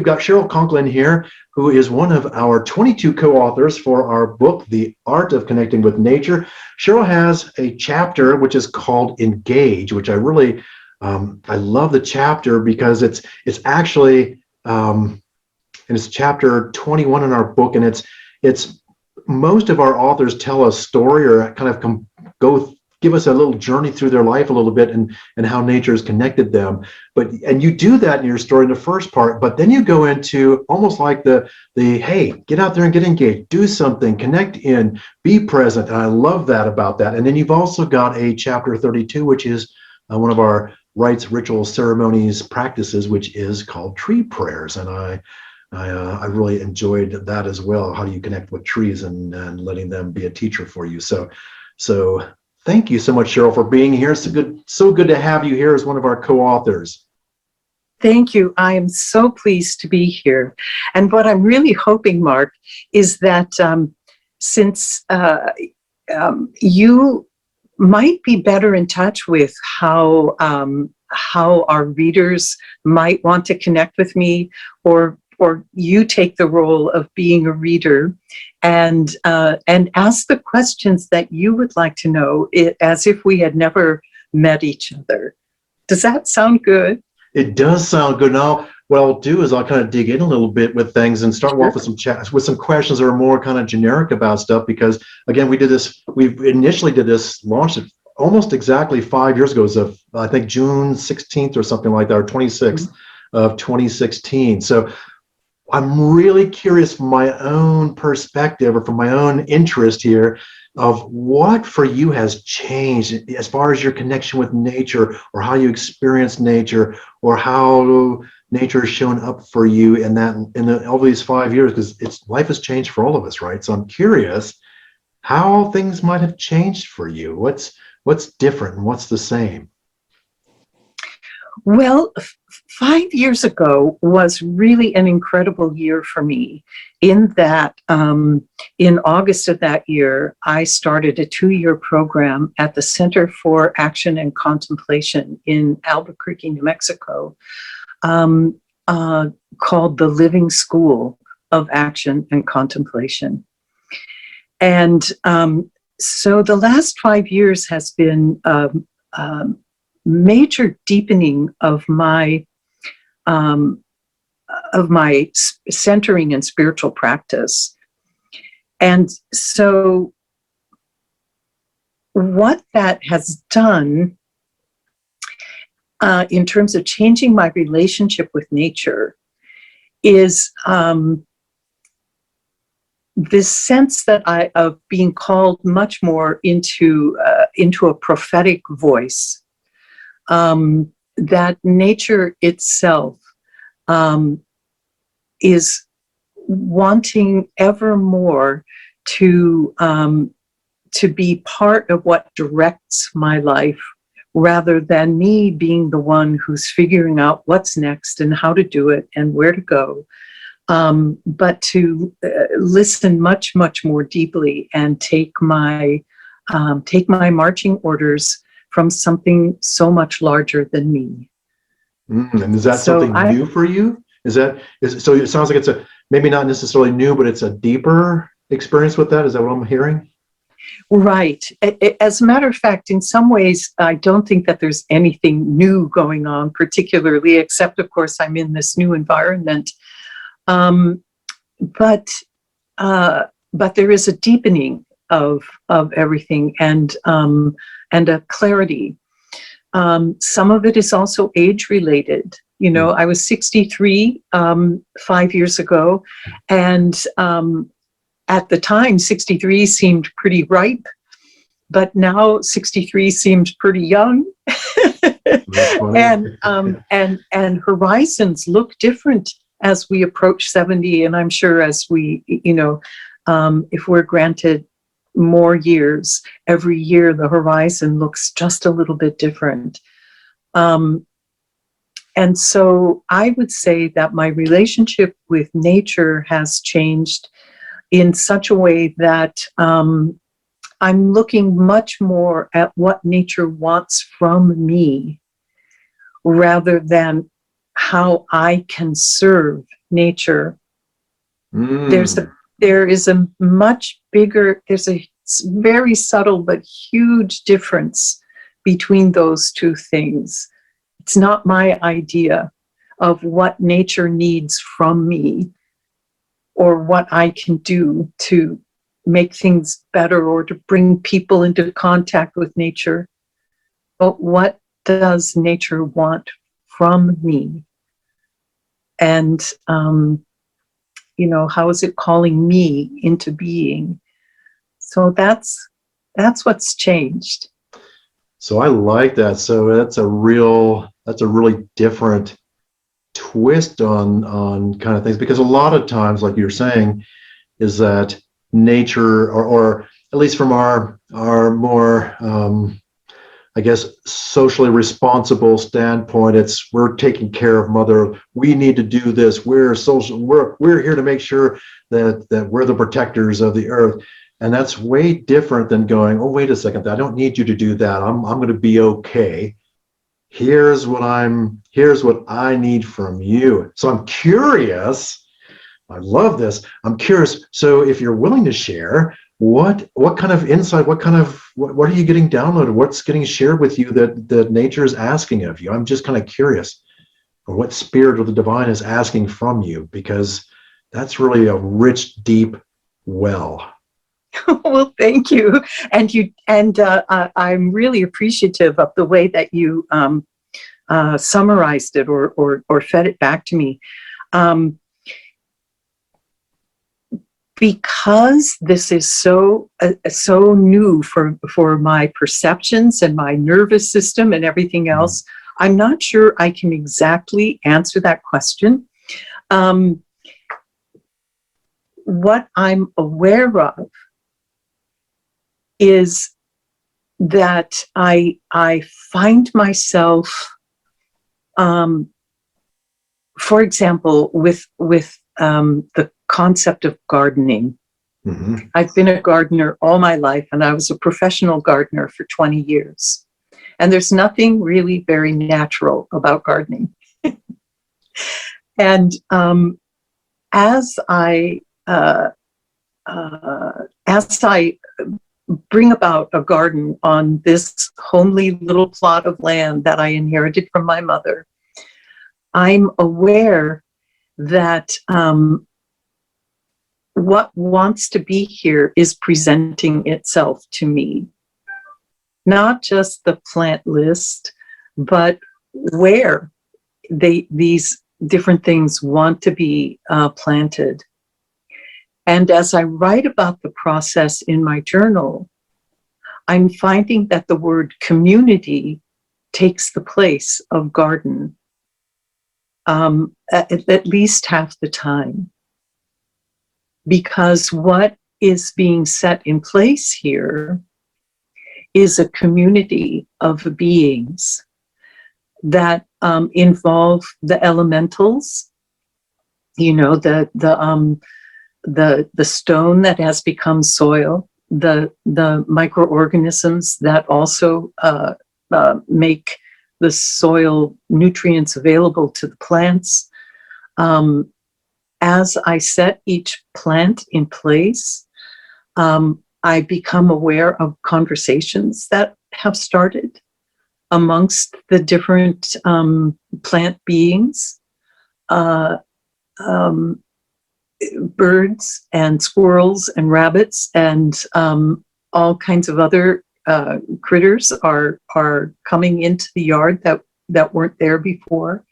we've got Cheryl Conklin here, who is one of our 22 co-authors for our book, The Art of Connecting with Nature. Cheryl has a chapter which is called Engage, which I really, I love the chapter because it's actually, and it's chapter 21 in our book, and it's most of our authors tell a story or kind of give us a little journey through their life a little bit and how nature has connected them. And you do that in your story in the first part, but then you go into almost like the hey, get out there and get engaged, do something, connect in, be present. And I love that about that. And then you've also got a chapter 32, which is one of our rites, rituals, ceremonies, practices, which is called tree prayers. And I really enjoyed that as well. How do you connect with trees and letting them be a teacher for you? So thank you so much, Cheryl, for being here. It's so good to have you here as one of our co-authors. Thank you. I am so pleased to be here. And what I'm really hoping, Mark, is that since you might be better in touch with how our readers might want to connect with me, or you take the role of being a reader and ask the questions that you would like to know, as if we had never met each other. Does that sound good? It does sound good. Now, what I'll do is I'll kind of dig in a little bit with things and start off with some questions that are more kind of generic about stuff, because again, we initially did this, launched it almost exactly 5 years ago. So I think June 16th or something like that, or 26th of 2016. So I'm really curious from my own perspective, or from my own interest here, of what for you has changed as far as your connection with nature, or how you experience nature, or how nature has shown up for you in all these 5 years, because life has changed for all of us, right? So I'm curious how things might have changed for you. What's different and what's the same? Well, 5 years ago was really an incredible year for me, in that in August of that year, I started a 2-year program at the Center for Action and Contemplation in Albuquerque, New Mexico, called the Living School of Action and Contemplation. And so the last 5 years has been major deepening of my centering in spiritual practice. And so what that has done in terms of changing my relationship with nature is this sense of being called much more into a prophetic voice. That nature itself is wanting ever more to be part of what directs my life, rather than me being the one who's figuring out what's next and how to do it and where to go, but to listen much, much more deeply and take my marching orders from something so much larger than me. And is that something new for you? So it sounds like it's maybe not necessarily new, but it's a deeper experience with that. Is that what I'm hearing? Right. As a matter of fact, in some ways, I don't think that there's anything new going on particularly, except, of course, I'm in this new environment. But there is a deepening of everything, and a clarity. Some of it is also age related. You know, I was 63 5 years ago, and at the time 63 seemed pretty ripe, but now 63 seems pretty young. and horizons look different as we approach 70, and I'm sure as we, if we're granted more years, every year the horizon looks just a little bit different. And so I would say that my relationship with nature has changed in such a way that I'm looking much more at what nature wants from me, rather than how I can serve nature, Mm. there is a much bigger, there's a very subtle but huge difference between those two things. It's not my idea of what nature needs from me or what I can do to make things better or to bring people into contact with nature. But what does nature want from me? And, how is it calling me into being? So that's what's changed. So I like that. So that's a really different twist on kind of things, because a lot of times, like you're saying, is that nature, or at least from our more I guess socially responsible standpoint, it's we're taking care of Mother. We need to do this. We're here to make sure that we're the protectors of the earth. And that's way different than going, oh, wait a second, I don't need you to do that. I'm going to be okay. Here's what I need from you. So I'm curious. I love this. I'm curious. So if you're willing to share, what kind of insight, what are you getting downloaded? What's getting shared with you that nature is asking of you? I'm just kind of curious, or what spirit of the divine is asking from you, because that's really a rich, deep well. Well, thank you. And I'm really appreciative of the way that you summarized it or fed it back to me. Because this is so new for my perceptions and my nervous system and everything else, I'm not sure I can exactly answer that question. What I'm aware of is that I find myself, for example, with the concept of gardening. Mm-hmm. I've been a gardener all my life, and I was a professional gardener for 20 years. And there's nothing really very natural about gardening. And as I bring about a garden on this homely little plot of land that I inherited from my mother, I'm aware that what wants to be here is presenting itself to me. Not just the plant list, but where these different things want to be planted. And as I write about the process in my journal, I'm finding that the word community takes the place of garden at least half the time. Because what is being set in place here is a community of beings that involve the elementals, the stone that has become soil, the microorganisms that also make the soil nutrients available to the plants. As I set each plant in place, I become aware of conversations that have started amongst the different plant beings, birds and squirrels and rabbits and all kinds of other critters are coming into the yard that weren't there before.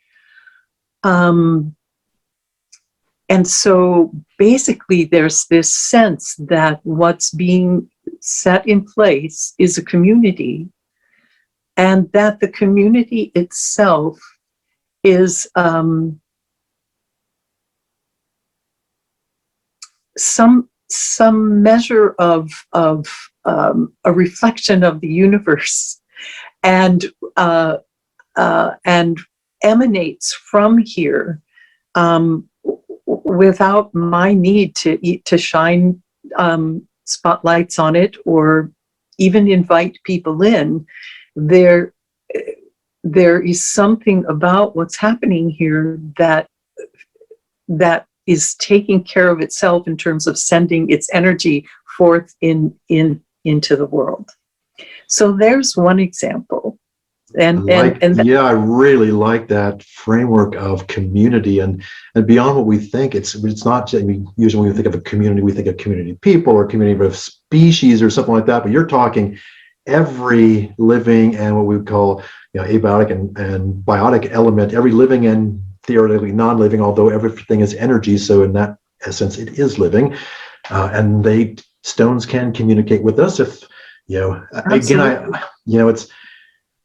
And so basically there's this sense that what's being set in place is a community, and that the community itself is some measure of a reflection of the universe, and emanates from here without my need to shine spotlights on it or even invite people in. There is something about what's happening here that that is taking care of itself in terms of sending its energy forth into the world. So there's one example. And I really like that framework of community, and beyond what we think. It's not just, I mean, usually when we think of a community, we think of community of people or community of species or something like that. But you're talking every living and what we would call, abiotic and biotic element, every living and theoretically non-living, although everything is energy. So in that essence, it is living, and stones can communicate with us if, again, it's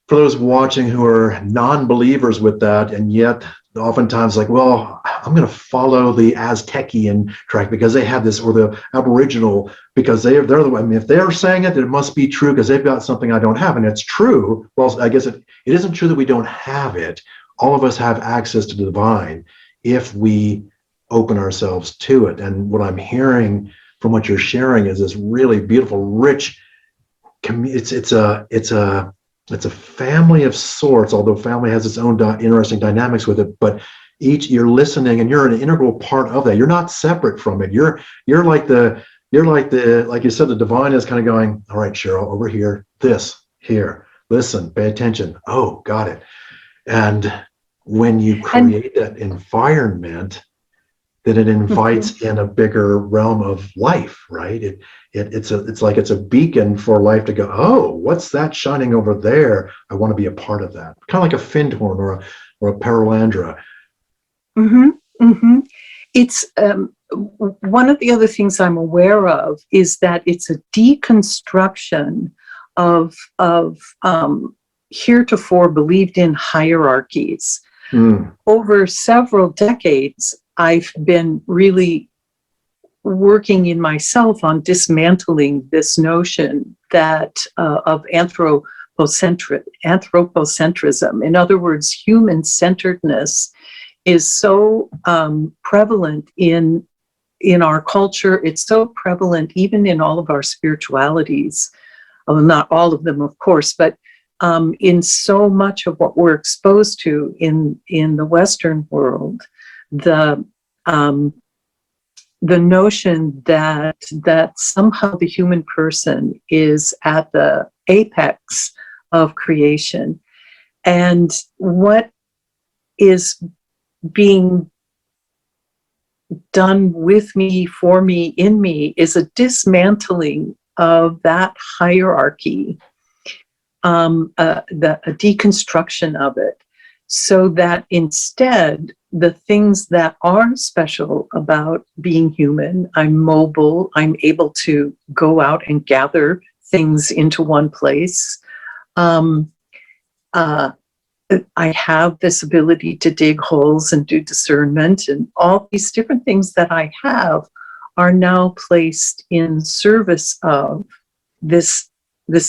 for those watching who are non-believers with that, and yet oftentimes like, well, I'm going to follow the Aztecian track because they have this, or the Aboriginal, because they're the way. I mean, if they're saying it, it must be true because they've got something I don't have, and it's true. Well, I guess it isn't true that we don't have it. All of us have access to the divine if we open ourselves to it. And what I'm hearing from what you're sharing is this really beautiful, rich. It's a family of sorts, although family has its own interesting dynamics with it. But you're listening, and you're an integral part of that. You're not separate from it. You're like like you said, the divine is kind of going, all right, Cheryl, over here, here, listen, pay attention. Oh, got it. And when you create that environment, then it invites in a bigger realm of life, right? It's like it's a beacon for life to go, oh, what's that shining over there? I want to be a part of that. Kind of like a Findhorn or a Paralandra. It's one of the other things I'm aware of is that it's a deconstruction of heretofore believed in hierarchies. Over several decades, I've been really working in myself on dismantling this notion that of anthropocentrism. In other words, human-centeredness is so prevalent in our culture. It's so prevalent even in all of our spiritualities. Well, not all of them, of course, but in so much of what we're exposed to in the Western world. The notion that somehow the human person is at the apex of creation, and what is being done with me, for me, in me, is a dismantling of that hierarchy, a deconstruction of it, so that instead the things that are special about being human, I'm mobile, I'm able to go out and gather things into one place. I have this ability to dig holes and do discernment, and all these different things that I have are now placed in service of this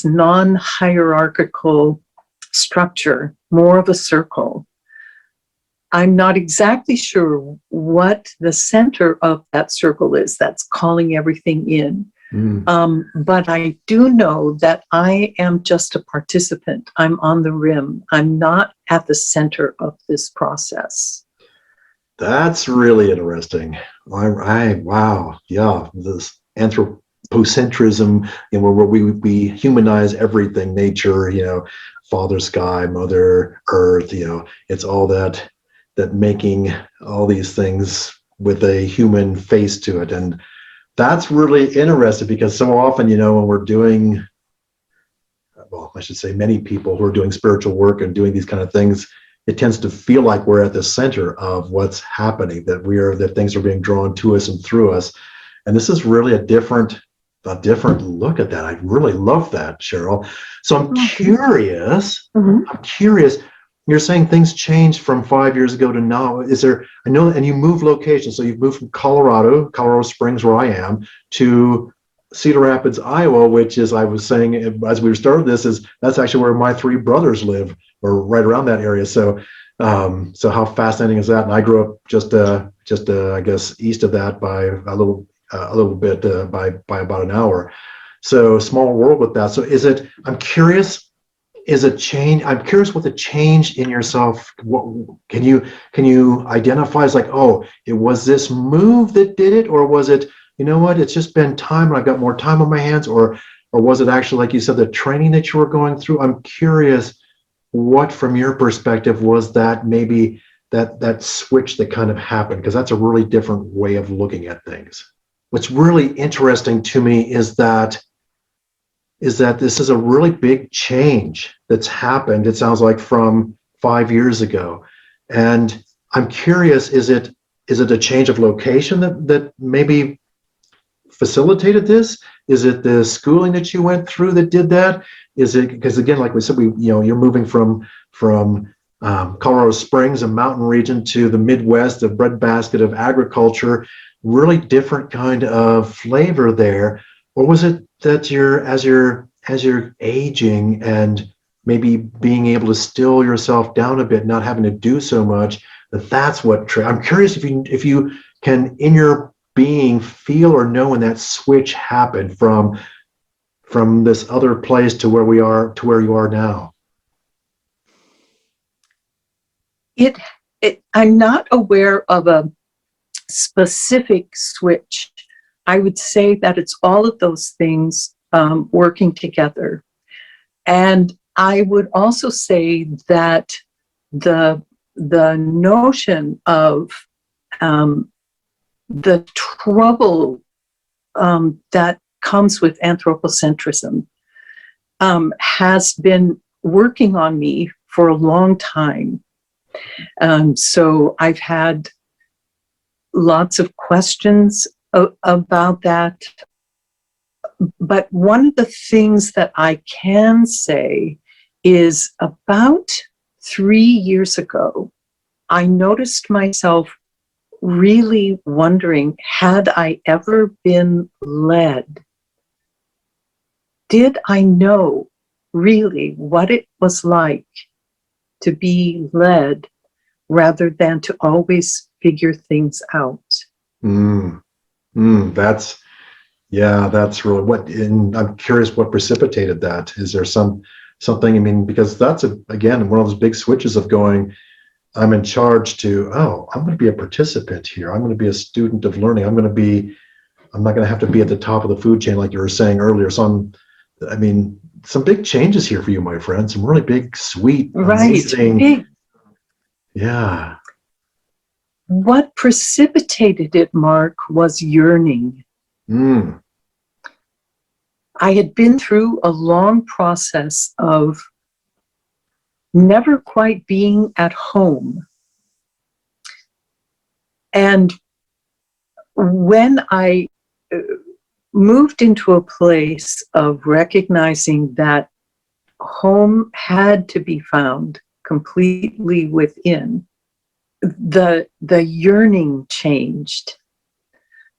non-hierarchical structure, more of a circle. I'm not exactly sure what the center of that circle is that's calling everything in. But I do know that I am just a participant. I'm on the rim. I'm not at the center of this process. That's really interesting. Wow. Yeah. This anthropocentrism, where we humanize everything, nature, Father Sky, Mother Earth, it's all that making all these things with a human face to it. And that's really interesting because so often, when we're doing, well, I should say many people who are doing spiritual work and doing these kind of things, it tends to feel like we're at the center of what's happening, that things are being drawn to us and through us. And this is really a different look at that. I really love that, Cheryl. So I'm curious, you're saying things changed from 5 years ago to now. I know, and you moved locations. So you've moved from Colorado Springs, where I am, to Cedar Rapids, Iowa, which is, I was saying as we started this, that's actually where my three brothers live, or right around that area. So how fascinating is that? And I grew up just I guess east of that by a little bit, by about an hour. So small world with that. So I'm curious, is a change. I'm curious what the change in yourself, what can you identify as like, oh, it was this move that did it, or was it, you know what, it's just been time and I've got more time on my hands, or was it actually, like you said, the training that you were going through? I'm curious what from your perspective was that, maybe that switch that kind of happened, because that's a really different way of looking at things. What's really interesting to me is that this is a really big change that's happened, it sounds like, from 5 years ago. And I'm curious, is it a change of location that maybe facilitated this? Is it the schooling that you went through that did that? Is it because, again, like we said, you're moving from Colorado Springs, a mountain region, to the Midwest, a breadbasket of agriculture, really different kind of flavor there? Or was it that as you're aging and maybe being able to still yourself down a bit, not having to do so much, that's what I'm curious if you can, in your being, feel or know when that switch happened from this other place to where we are, to where you are now. I'm not aware of a specific switch. I would say that it's all of those things working together. And I would also say that the notion of the trouble that comes with anthropocentrism has been working on me for a long time. So I've had lots of questions about that. But one of the things that I can say is about 3 years ago, I noticed myself really wondering, had I ever been led? Did I know really what it was like to be led rather than to always figure things out? That's really what, and I'm curious what precipitated that. Is there something, I mean, because that's again, one of those big switches of going, I'm in charge, to, oh, I'm going to be a participant here. I'm going to be a student of learning. I'm not going to have to be at the top of the food chain, like you were saying earlier. So some big changes here for you, my friend. Some really big, sweet, amazing. Right. Yeah. What precipitated it, Mark, was yearning. I had been through a long process of never quite being at home. And when I moved into a place of recognizing that home had to be found completely within, the yearning changed.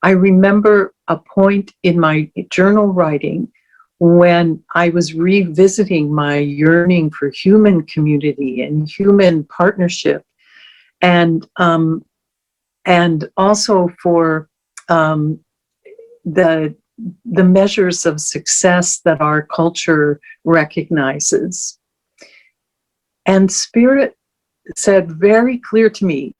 I remember a point in my journal writing when I was revisiting my yearning for human community and human partnership, and also for the measures of success that our culture recognizes. And Spirit said very clear to me,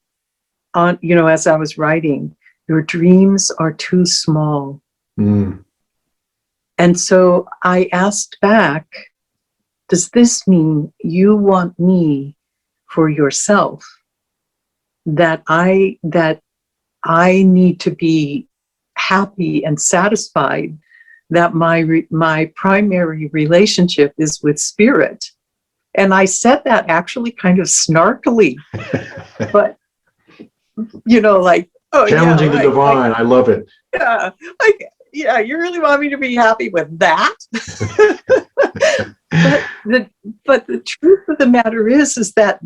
as I was writing, your dreams are too small. And so I asked back, does this mean you want me for yourself? That I need to be happy and satisfied that my primary relationship is with Spirit? And I said that actually kind of snarkily, but like, oh, challenging the divine. I love it. Yeah, yeah, you really want me to be happy with that? but the truth of the matter is that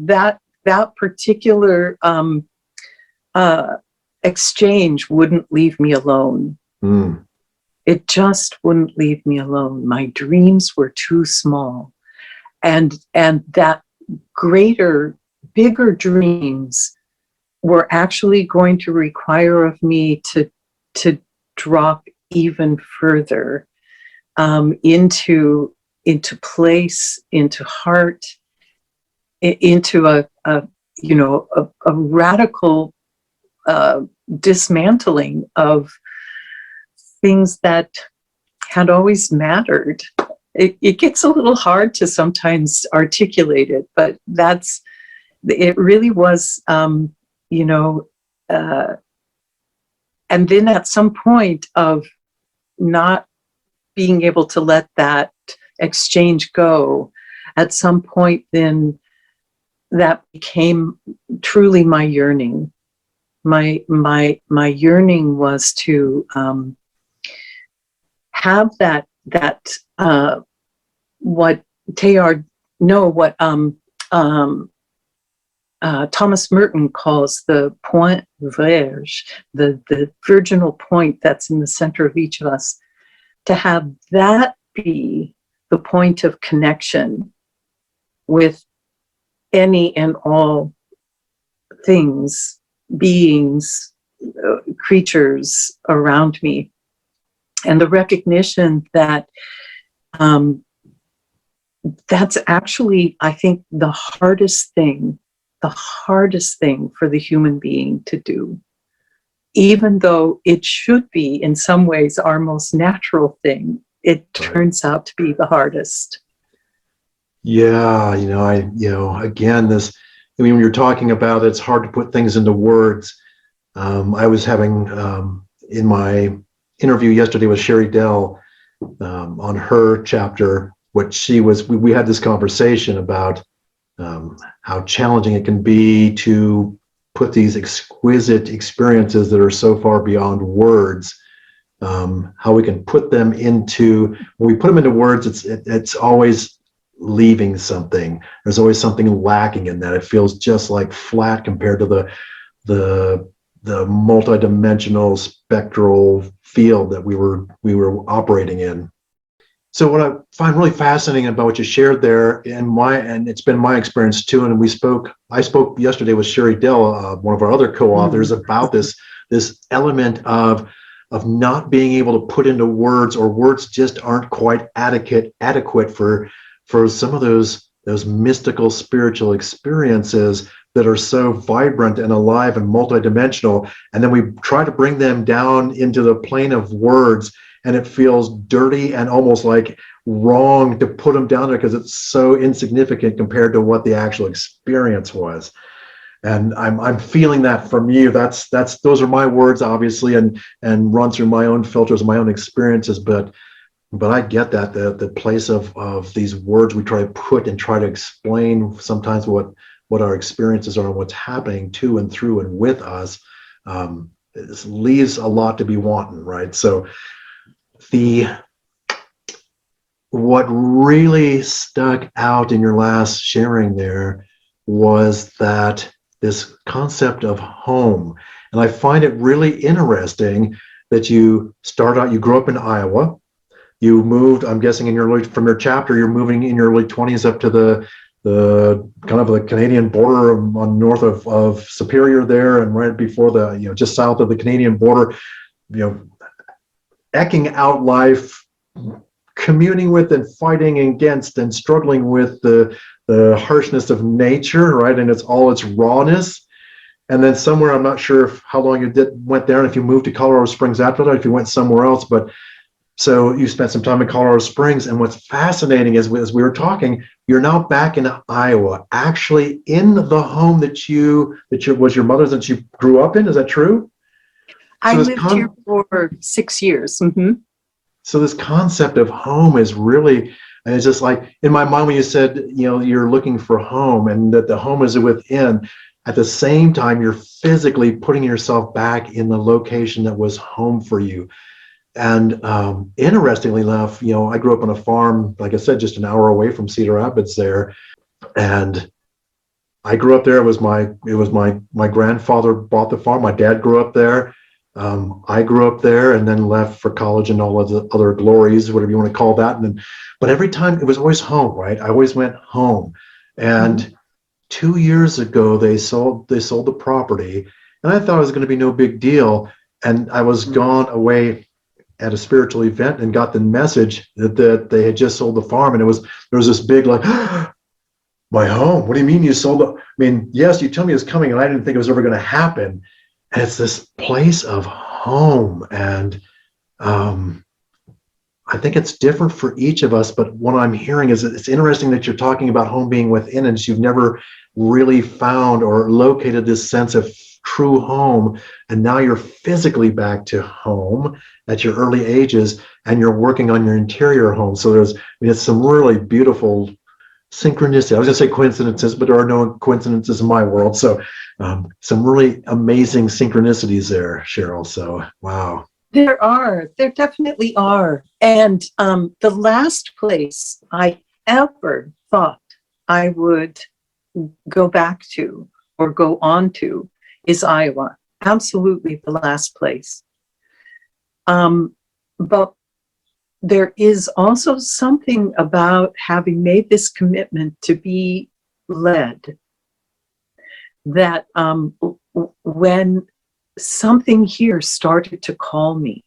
particular exchange wouldn't leave me alone. It just wouldn't leave me alone. My dreams were too small, and that bigger dreams were actually going to require of me to drop even further into into place, into heart, into a radical dismantling of things that had always mattered. It gets a little hard to sometimes articulate it, but it really was, and then at some point of not being able to let that exchange go, at some point then that became truly my yearning. My yearning was to have that what Teilhard, no, what Thomas Merton calls the point vierge, the virginal point that's in the center of each of us, to have that be the point of connection with any and all things, beings, creatures around me. And the recognition that that's actually, I think, the hardest thing for the human being to do. Even though it should be, in some ways, our most natural thing, it turns out to be the hardest. Yeah, again, when you're talking about it's hard to put things into words. I was having, in my interview yesterday with Sherry Dell, on her chapter, we had this conversation about how challenging it can be to put these exquisite experiences that are so far beyond words, how we can put them when we put them into words, it's always leaving something. There's always something lacking in that. It feels just like flat compared to the multidimensional spectral field that we were operating in. So what I find really fascinating about what you shared there, and it's been my experience too, and I spoke yesterday with Sherry Dell, one of our other co-authors, about this element of not being able to put into words, or words just aren't quite adequate for some of those mystical spiritual experiences that are so vibrant and alive and multidimensional. And then we try to bring them down into the plane of words, and it feels dirty and almost like wrong to put them down there because it's so insignificant compared to what the actual experience was. And I'm feeling that from you. Those are my words, obviously, and run through my own filters, my own experiences. But I get that the place of these words we try to put and try to explain sometimes what our experiences are and what's happening to and through and with us, this leaves a lot to be wanting, right? So what really stuck out in your last sharing there was that this concept of home. And I find it really interesting that you grew up in Iowa. You moved, I'm guessing from your chapter, you're moving in your early 20s up to the kind of the Canadian border on north of Superior there, and right before just south of the Canadian border, eking out life, communing with and fighting against and struggling with the harshness of nature, right? And it's all its rawness. And then somewhere, I'm not sure how long you went there, and if you moved to Colorado Springs after that, if you went somewhere else, but so you spent some time in Colorado Springs. And what's fascinating is, as we were talking, you're now back in Iowa, actually in the home that was your mother's that you grew up in. Is that true? I lived here for 6 years. Mm-hmm. So this concept of home is really, and it's just like in my mind when you said, you're looking for home and that the home is within, at the same time, you're physically putting yourself back in the location that was home for you. And interestingly enough, I grew up on a farm, like I said, just an hour away from Cedar Rapids there. And I grew up there. It was my grandfather bought the farm. My dad grew up there. I grew up there and then left for college and all of the other glories, whatever you want to call that. But every time it was always home, right? I always went home. And 2 years ago, they sold the property, and I thought it was going to be no big deal. And I was gone away at a spiritual event and got the message that they had just sold the farm, and there was this big like, my home. What do you mean you sold it? I mean, yes, you told me it's coming, and I didn't think it was ever going to happen. And it's this place of home, and I think it's different for each of us. But what I'm hearing is that it's interesting that you're talking about home being within, and you've never really found or located this sense of true home, and now you're physically back to home at your early ages, and you're working on your interior home. So there's, I mean, it's some really beautiful synchronicity. I was going to say coincidences, but there are no coincidences in my world. So some really amazing synchronicities there, Cheryl. So, wow. There definitely are. And the last place I ever thought I would go back to or go on to is Iowa. Absolutely the last place. But there is also something about having made this commitment to be led that when something here started to call me,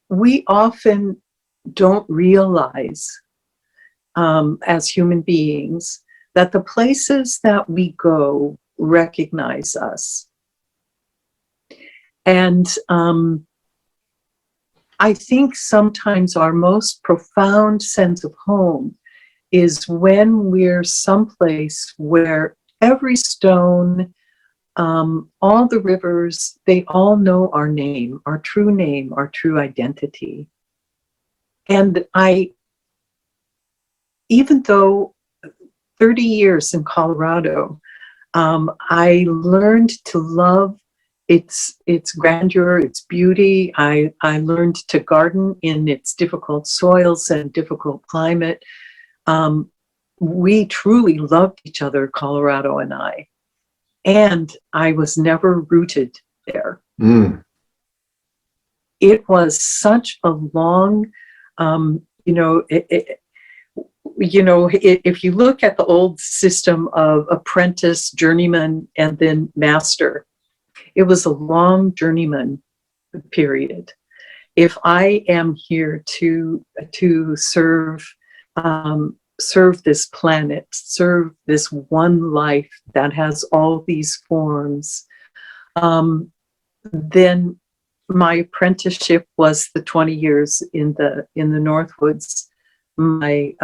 we often don't realize as human beings that the places that we go recognize us. And I think sometimes our most profound sense of home is when we're someplace where every stone, all the rivers, they all know our name, our true identity. And even though 30 years in Colorado, I learned to love its grandeur, its beauty. I learned to garden in its difficult soils and difficult climate. We truly loved each other, Colorado and I. And I was never rooted there. Mm. It was such a long, if you look at the old system of apprentice, journeyman, and then master, it was a long journeyman period. If I am here to serve this planet, serve this one life that has all these forms, then my apprenticeship was the 20 years in the Northwoods. My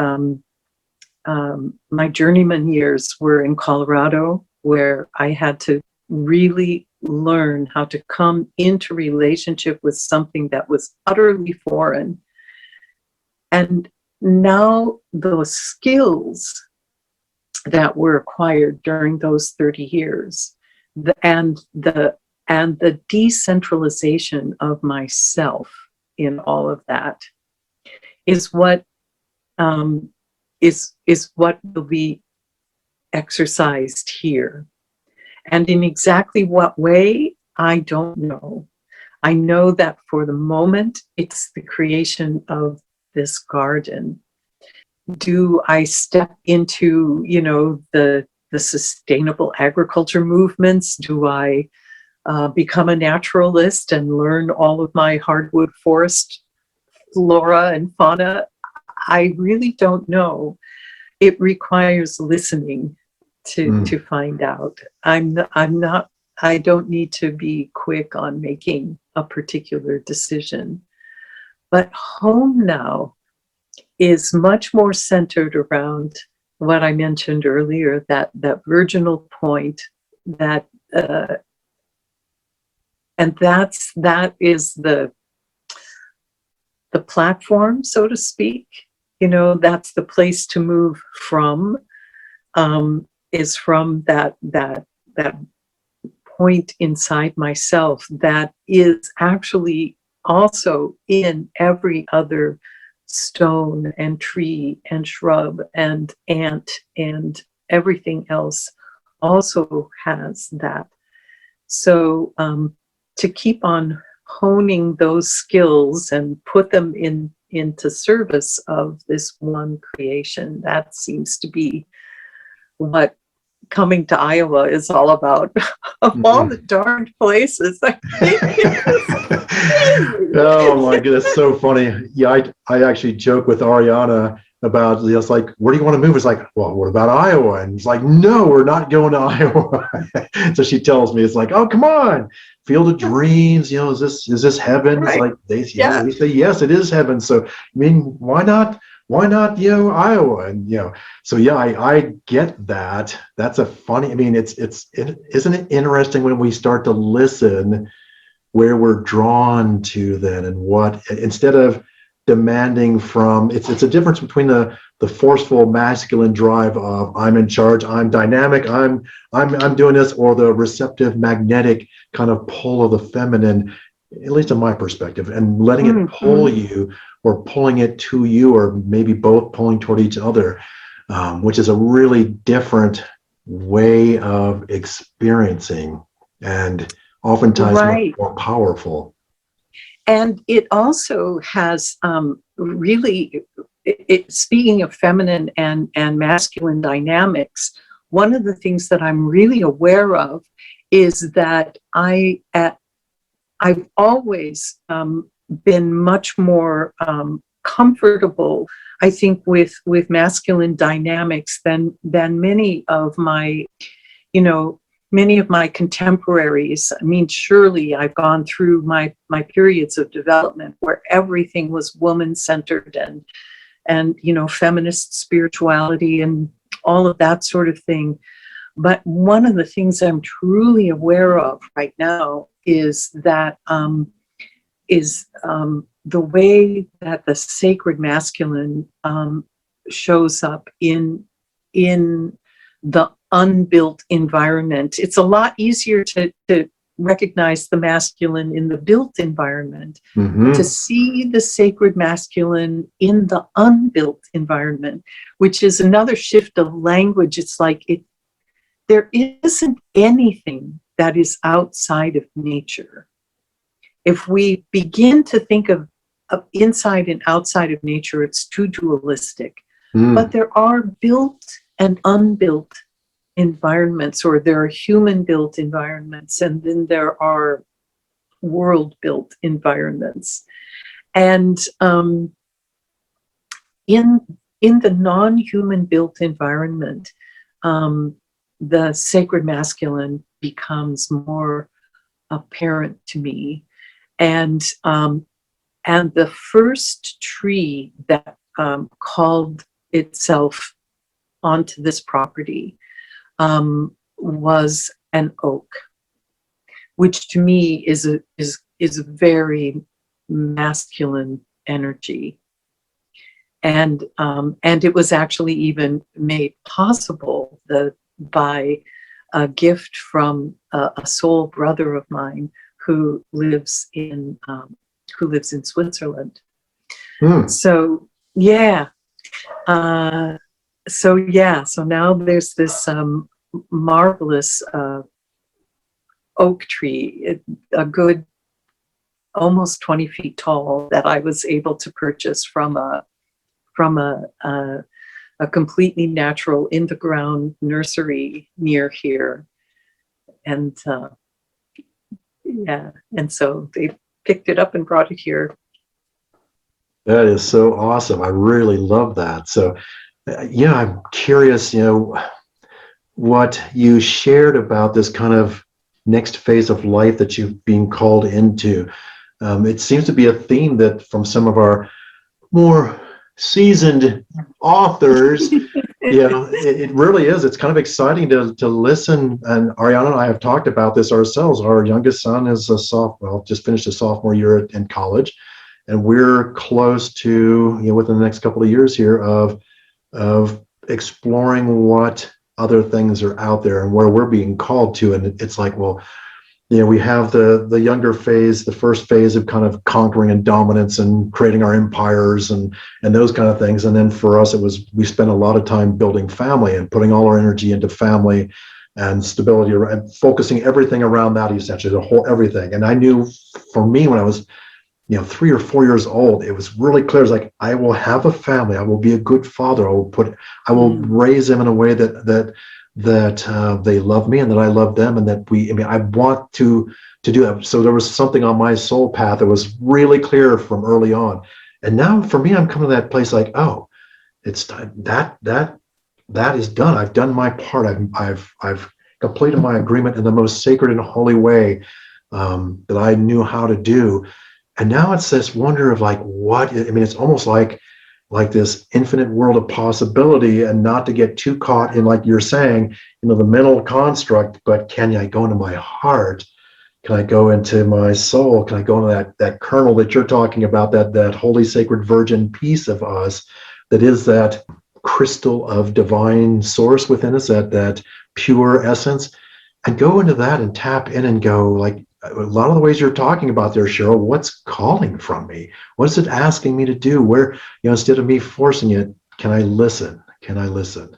journeyman years were in Colorado, where I had to really learn how to come into relationship with something that was utterly foreign. And now those skills that were acquired during those 30 years, and the decentralization of myself in all of that is what is what will be exercised here. And in exactly what way, I don't know. I know that for the moment, it's the creation of this garden. Do I step into, the sustainable agriculture movements? Do I become a naturalist and learn all of my hardwood forest flora and fauna? I really don't know. It requires listening to find out. I don't need to be quick on making a particular decision. But home now is much more centered around what I mentioned earlier, that virginal point, that and that is the platform, so to speak. That's the place to move from. Is from that point inside myself that is actually also in every other stone and tree and shrub and ant and everything else also has that. So to keep on honing those skills and put them into service of this one creation, that seems to be what coming to Iowa is all about. Of all the darn places. Oh my goodness, so funny. Yeah, I actually joke with Ariana about, it's like, where do you want to move? It's like, well, what about Iowa? And it's like, no, we're not going to Iowa. So she tells me, it's like, oh, come on, Field of Dreams, is this heaven? It's Right. like, we say, yes, it is heaven. So, I mean, why not, Iowa? And, so yeah, I get that. That's a funny, I mean, isn't it interesting when we start to listen where we're drawn to then, and what, instead of demanding from, it's a difference between the forceful masculine drive of I'm in charge, I'm dynamic, I'm doing this, or the receptive magnetic kind of pull of the feminine, at least in my perspective, and letting it pull you, or pulling it to you, or maybe both pulling toward each other, which is a really different way of experiencing, and oftentimes much more powerful. And it also has really, speaking of feminine and masculine dynamics, one of the things that I'm really aware of is that I've always been much more comfortable, I think, with masculine dynamics than many of my, many of my contemporaries. I mean, surely I've gone through my periods of development where everything was woman-centered and feminist spirituality and all of that sort of thing. But one of the things I'm truly aware of right now is that the way that the sacred masculine shows up in the unbuilt environment. It's a lot easier to recognize the masculine in the built environment, to see the sacred masculine in the unbuilt environment, which is another shift of language. It's like there isn't anything that is outside of nature. If we begin to think of inside and outside of nature, it's too dualistic. But there are built and unbuilt environments, or there are human-built environments, and then there are world-built environments. And in the non-human built environment, the sacred masculine becomes more apparent to me. And the first tree that called itself onto this property was an oak, which to me is a very masculine energy, and it was actually even made possible by a gift from a soul brother of mine who lives in Switzerland. So yeah. So now there's this marvelous oak tree, a good almost 20 feet tall, that I was able to purchase from a completely natural in the ground nursery near here, and and so they picked it up and brought it here. That is so awesome. I really love that. So yeah, I'm curious, what you shared about this kind of next phase of life that you've been called into. It seems to be a theme that from some of our more seasoned authors, it really is. It's kind of exciting to listen. And Ariana and I have talked about this ourselves. Our youngest son is just finished a sophomore year in college. And we're close to, within the next couple of years here, of exploring what other things are out there and where we're being called to. And it's like, well, we have the younger phase, the first phase of kind of conquering and dominance and creating our empires and those kind of things. And then for us, we spent a lot of time building family and putting all our energy into family and stability and focusing everything around that, essentially, the whole everything. And I knew for me, when I was 3 or 4 years old, it was really clear. It's like, I will have a family. I will be a good father. I will raise them in a way that they love me and that I love them, and that I want to do that. So there was something on my soul path that was really clear from early on. And now for me, I'm coming to that place like, oh, it's time that is done. I've done my part. I've completed my agreement in the most sacred and holy way that I knew how to do. And now it's this wonder of like, it's almost like this infinite world of possibility, and not to get too caught in, like you're saying, the mental construct, but can I go into my heart? Can I go into my soul? Can I go into that kernel that you're talking about, that holy, sacred, virgin piece of us that is that crystal of divine source within us, that pure essence, and go into that and tap in and go, like a lot of the ways you're talking about there, Cheryl, what's calling from me? What is it asking me to do? Where, instead of me forcing it, can I listen? Can I listen?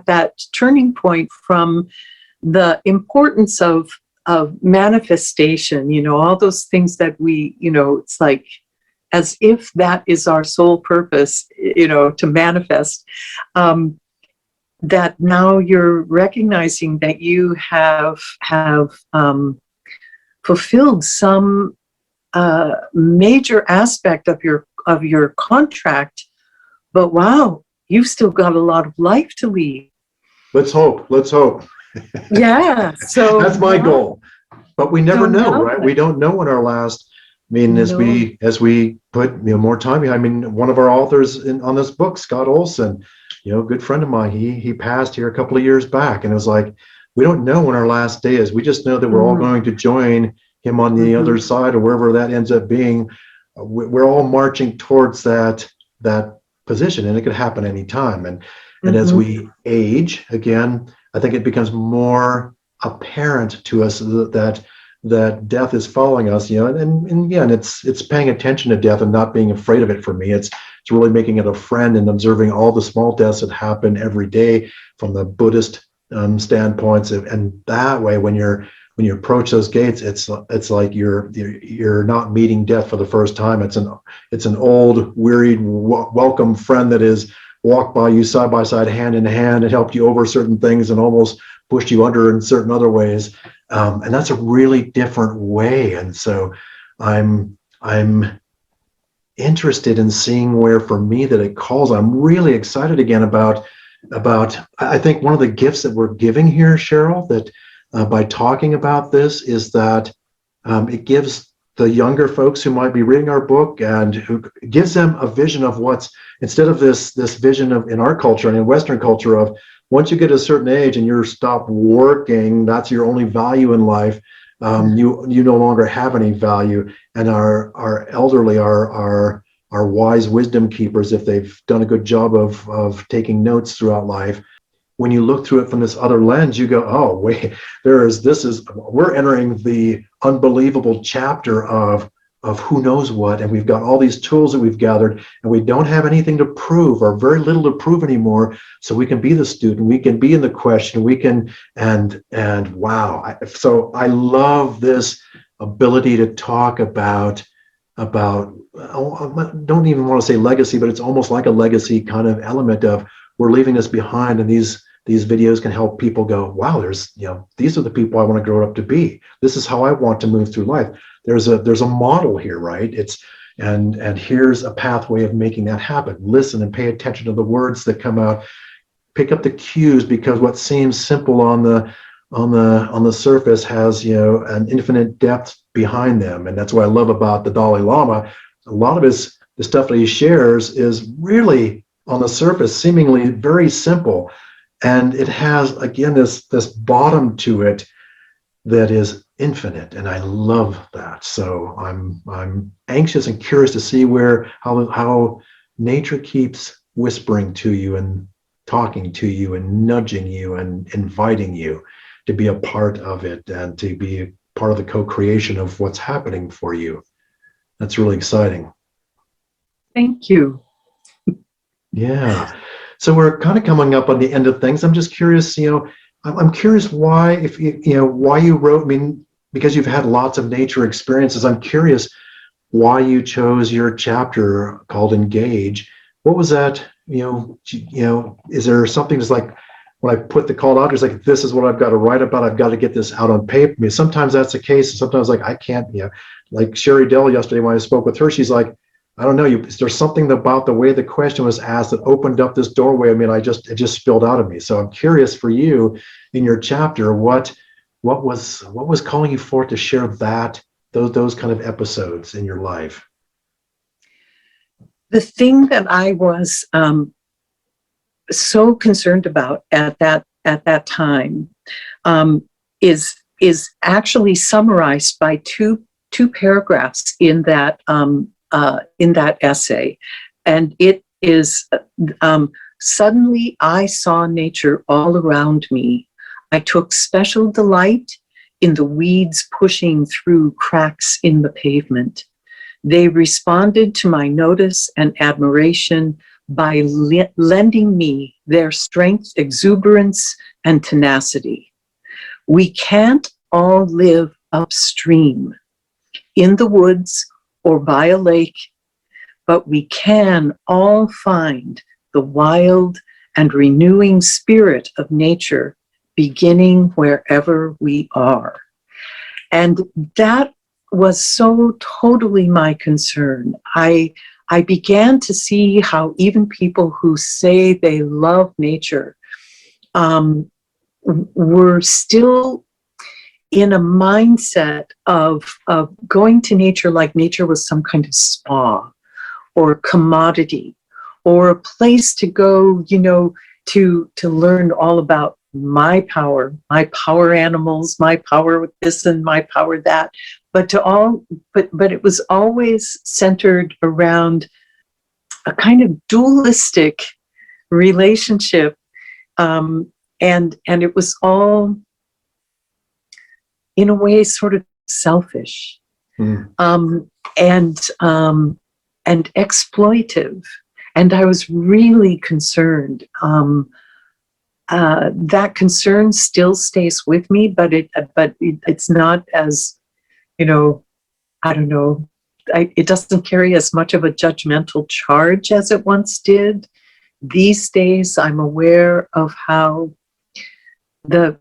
That turning point from the importance of manifestation, all those things that we, it's like as if that is our sole purpose, to manifest, that now you're recognizing that you have fulfilled some major aspect of your contract, but wow, you've still got a lot of life to lead. Let's hope. Yeah. So that's my goal. But we never know, right? We don't know when our last. As we put more time behind. One of our authors on this book, Scott Olson, good friend of mine, he passed here a couple of years back, and it was like, we don't know when our last day is. We just know that we're all going to join him on the other side, or wherever that ends up being. We're all marching towards that position, and it could happen anytime. And as we age, again, I think it becomes more apparent to us that death is following us, and again, it's paying attention to death and not being afraid of it. For me, it's really making it a friend and observing all the small deaths that happen every day from the Buddhist standpoints. And that way, when you approach those gates, it's like you're not meeting death for the first time. It's an old, wearied, welcome friend that is walked by you side by side, hand in hand, and helped you over certain things and almost pushed you under in certain other ways. And that's a really different way. And so I'm interested in seeing where, for me, that it calls. I'm really excited again about I think one of the gifts that we're giving here, Cheryl, that by talking about this, is that it gives the younger folks who might be reading our book, and who gives them a vision of what's, instead of this vision of, in our culture and in Western culture, of once you get a certain age and you're stopped working, that's your only value in life. You no longer have any value. And our elderly, our wise wisdom keepers, if they've done a good job of taking notes throughout life, when you look through it from this other lens, you go, oh wait, we're entering the unbelievable chapter of who knows what, and we've got all these tools that we've gathered, and we don't have anything to prove, or very little to prove anymore. So we can be the student, we can be in the question, we can, and wow. So I love this ability to talk about, I don't even want to say legacy, but it's almost like a legacy kind of element of, we're leaving this behind, and these videos can help people go, wow, these are the people I want to grow up to be. This is how I want to move through life. There's a model here, right? And here's a pathway of making that happen. Listen and pay attention to the words that come out. Pick up the cues, because what seems simple on the surface has an infinite depth behind them. And that's what I love about the Dalai Lama. A lot of the stuff that he shares is really, on the surface, seemingly very simple, and it has, again, this bottom to it that is infinite, and I love that. So I'm anxious and curious to see how nature keeps whispering to you and talking to you and nudging you and inviting you to be a part of it, and to be a part of the co-creation of what's happening for you. That's really exciting. Thank you. Yeah. So we're kind of coming up on the end of things. I'm just curious, I'm curious why, why you wrote, because you've had lots of nature experiences. I'm curious why you chose your chapter called Engage. What was that? Is there something that's like, when I put the call out, it's like, this is what I've got to write about. I've got to get this out on paper. I mean, sometimes that's the case. Sometimes like I can't, like Sherry Dell yesterday when I spoke with her, she's like, I don't know, there's something about the way the question was asked that opened up this doorway. I mean, it just spilled out of me. So I'm curious for you in your chapter, what was calling you forth to share those kind of episodes in your life? The thing that I was so concerned about at that time is actually summarized by two paragraphs in that essay, and it is suddenly I saw nature all around me. I took special delight in the weeds pushing through cracks in the pavement. They responded to my notice and admiration by lending me their strength, exuberance, and tenacity. We can't all live upstream in the woods or by a lake, but we can all find the wild and renewing spirit of nature beginning wherever we are. And that was so totally my concern. I began to see how even people who say they love nature were still in a mindset of going to nature like nature was some kind of spa or commodity or a place to go, to learn all about my power animals, my power with this and my power that. But it was always centered around a kind of dualistic relationship, and it was all in a way sort of selfish, and exploitive. And I was really concerned. That concern still stays with me, but it's not as, I don't know, it doesn't carry as much of a judgmental charge as it once did. These days, I'm aware of how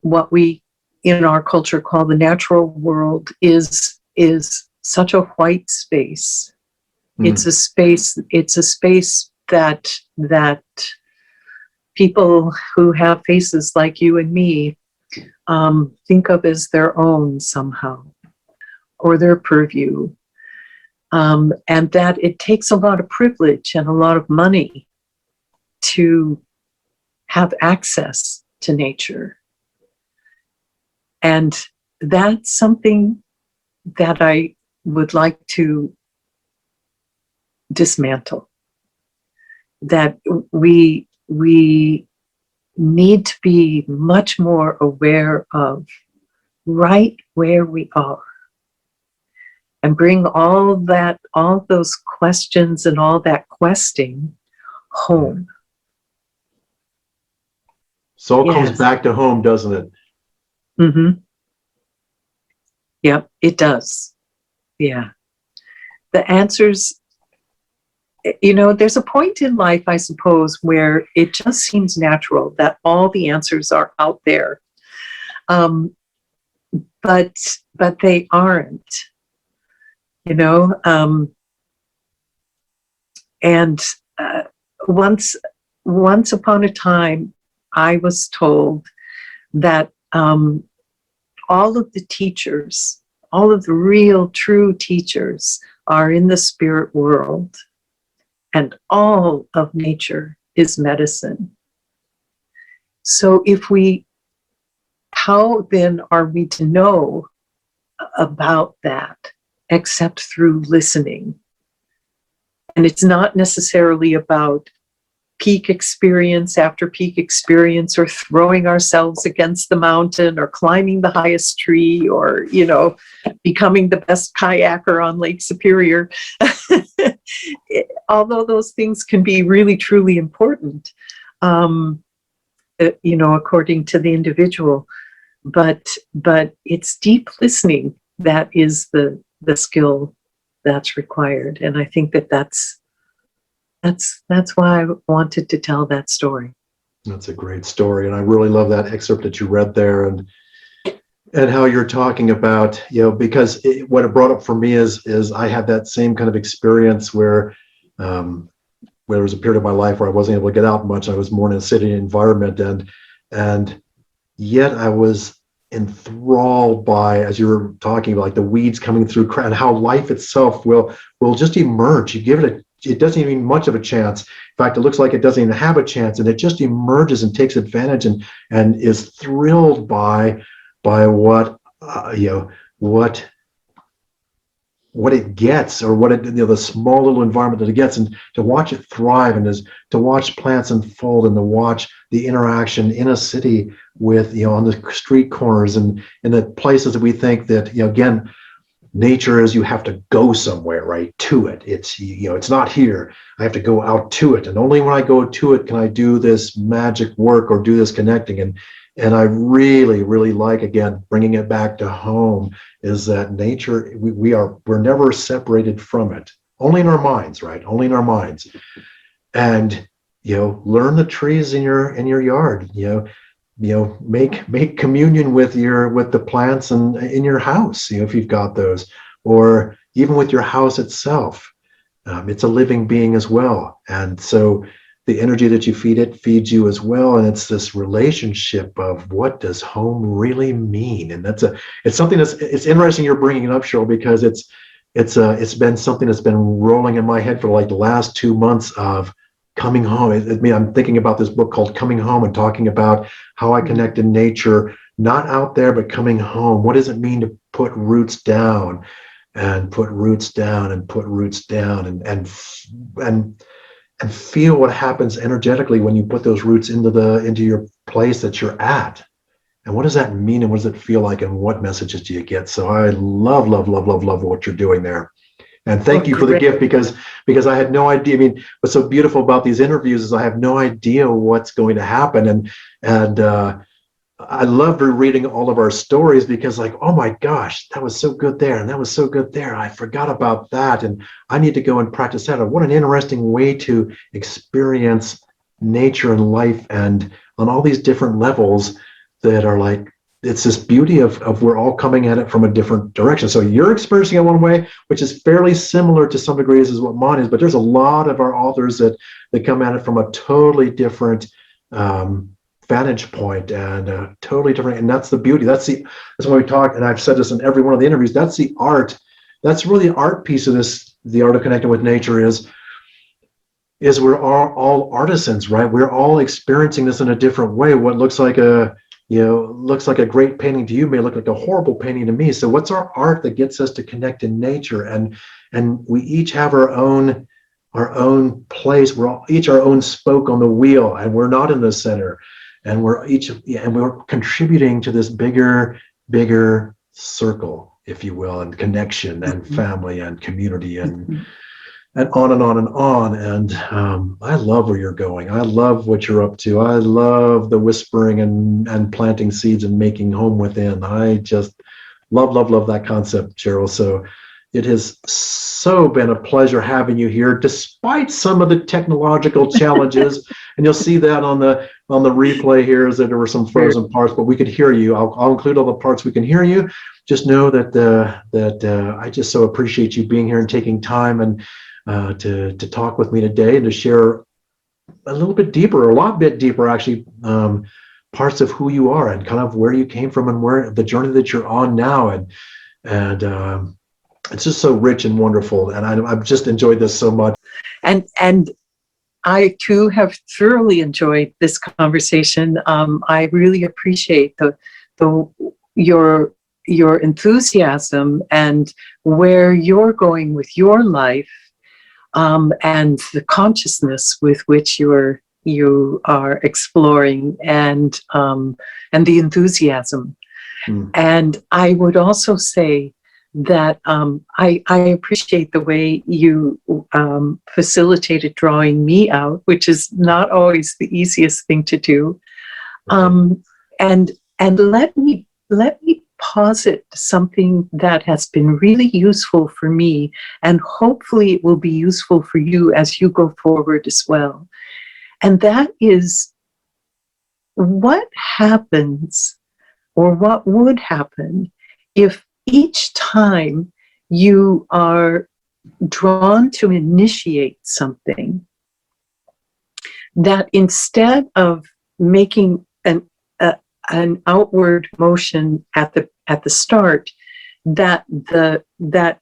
what we in our culture call the natural world is such a white space. It's a space that people who have faces like you and me think of as their own somehow, or their purview. And that it takes a lot of privilege and a lot of money to have access to nature. And that's something that I would like to dismantle. That we need to be much more aware of right where we are, and bring all those questions and all that questing home. So it comes back to home, doesn't it? Mm-hmm. Yep, it does. Yeah. The answers, there's a point in life, I suppose, where it just seems natural that all the answers are out there. But they aren't, and once upon a time, I was told that all of the teachers, all of the real, true teachers are in the spirit world, and all of nature is medicine. So how then are we to know about that except through listening? And it's not necessarily about peak experience after peak experience, or throwing ourselves against the mountain, or climbing the highest tree, or, becoming the best kayaker on Lake Superior. Although those things can be really, truly important, according to the individual. But it's deep listening that is the skill that's required. And I think that's why I wanted to tell that story. That's a great story, and I really love that excerpt that you read there, and how you're talking about, because what it brought up for me is I had that same kind of experience where there was a period of my life where I wasn't able to get out much. I was more in a city environment, and yet I was enthralled by, as you were talking about, like the weeds coming through, and how life itself will just emerge. You give it doesn't even much of a chance. In fact, it looks like it doesn't even have a chance, and it just emerges and takes advantage and is thrilled by what what it gets, or what it, the small little environment that it gets, and to watch it thrive, and to watch plants unfold, and to watch the interaction in a city with, on the street corners and in the places that we think that, again, nature is, you have to go somewhere, right, to it. It's, it's not here. I have to go out to it. And only when I go to it can I do this magic work or do this connecting. And I really, really like, again, bringing it back to home, is that nature, we're never separated from it. Only in our minds, right? Only in our minds. And, learn the trees in your yard, make communion with the plants and in your house, if you've got those, or even with your house itself. It's a living being as well. And so the energy that you feed it feeds you as well. And it's this relationship of, what does home really mean? And it's something it's interesting you're bringing it up, Cheryl, because it's been something that's been rolling in my head for like the last 2 months of coming home. I'm thinking about this book called Coming Home, and talking about how I connect in nature, not out there, but coming home. What does it mean to put roots down, and put roots down, and put roots down, and feel what happens energetically when you put those roots into your place that you're at. And what does that mean, and what does it feel like, and what messages do you get? So I love what you're doing there. And thank you for the gift, because I had no idea. I mean, what's so beautiful about these interviews is I have no idea what's going to happen. And I loved reading all of our stories, because like, oh my gosh, that was so good there, and that was so good there. I forgot about that, and I need to go and practice that. What an interesting way to experience nature and life, and on all these different levels that are like, it's this beauty of we're all coming at it from a different direction. So you're experiencing it one way, which is fairly similar to some degrees as what mine is, but there's a lot of our authors that come at it from a totally different vantage point, and totally different. And that's the beauty. That's why we talk, and I've said this in every one of the interviews, that's the art. That's really the art piece of this. The art of connecting with nature is we're all artisans, right? We're all experiencing this in a different way. What looks like a great painting to you may look like a horrible painting to me. So what's our art that gets us to connect in nature? And we each have our own place. We're each our own spoke on the wheel, and we're not in the center. And we're contributing to this bigger circle, if you will, and connection, and family, and community, and on and on and on. And I love where you're going. I love what you're up to. I love the whispering and planting seeds and making home within. I just love that concept, Cheryl. So it has so been a pleasure having you here, despite some of the technological challenges. And you'll see that on the replay here, is that there were some frozen parts, but we could hear you. I'll include all the parts we can hear you. Just know that I just so appreciate you being here and taking time and to talk with me today, and to share a little bit deeper, a lot bit deeper actually, parts of who you are, and kind of where you came from, and where the journey that you're on now. And it's just so rich and wonderful, and I've just enjoyed this so much. And I too have thoroughly enjoyed this conversation. I really appreciate your enthusiasm, and where you're going with your life, and the consciousness with which you are exploring, and the enthusiasm. And I would also say that I appreciate the way you facilitated drawing me out, which is not always the easiest thing to do. And let me posit something that has been really useful for me, and hopefully it will be useful for you as you go forward as well. And that is what happens or what would happen if each time you are drawn to initiate something, that instead of making an outward motion at the start, that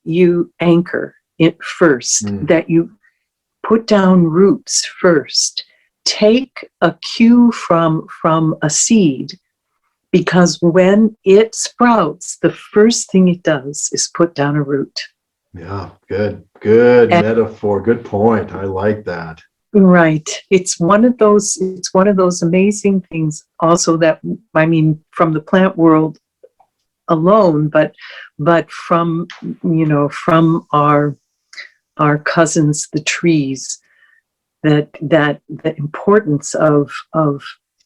you anchor it first, that you put down roots first, take a cue from a seed, because when it sprouts, the first thing it does is put down a root. Yeah, good And metaphor. Good point. I like that. right. It's one of those amazing things also that, I mean, from the plant world alone, but from, from our cousins, the trees, that the importance of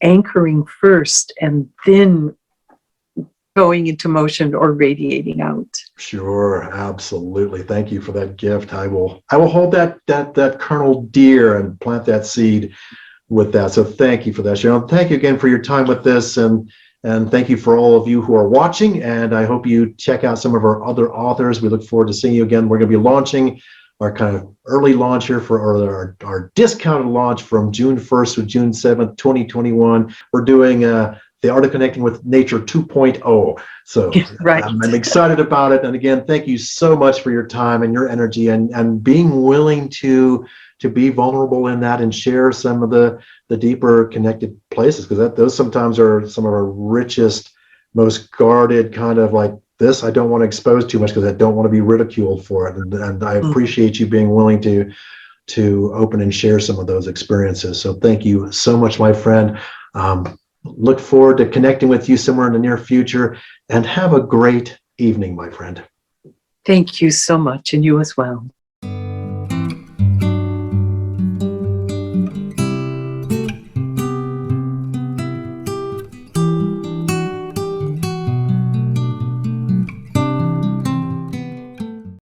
anchoring first and then going into motion or radiating out. Sure, absolutely. Thank you for that gift. I will hold that kernel dear and plant that seed with that. So thank you for that, Cheryl. Thank you again for your time with this, and thank you for all of you who are watching. And I hope you check out some of our other authors. We look forward to seeing you again. We're going to be launching our kind of early launch here for our discounted launch from June 1st to June 7th, 2021. We're doing the Art of Connecting with Nature 2.0. So Right. I'm excited about it. And again, thank you so much for your time and your energy and being willing to be vulnerable in that and share some of the deeper connected places, because those sometimes are some of our richest, most guarded kind of like this. I don't want to expose too much because I don't want to be ridiculed for it. And I appreciate you being willing to open and share some of those experiences. So thank you so much, my friend. Look forward to connecting with you somewhere in the near future, and have a great evening, my friend. Thank you so much, and you as well.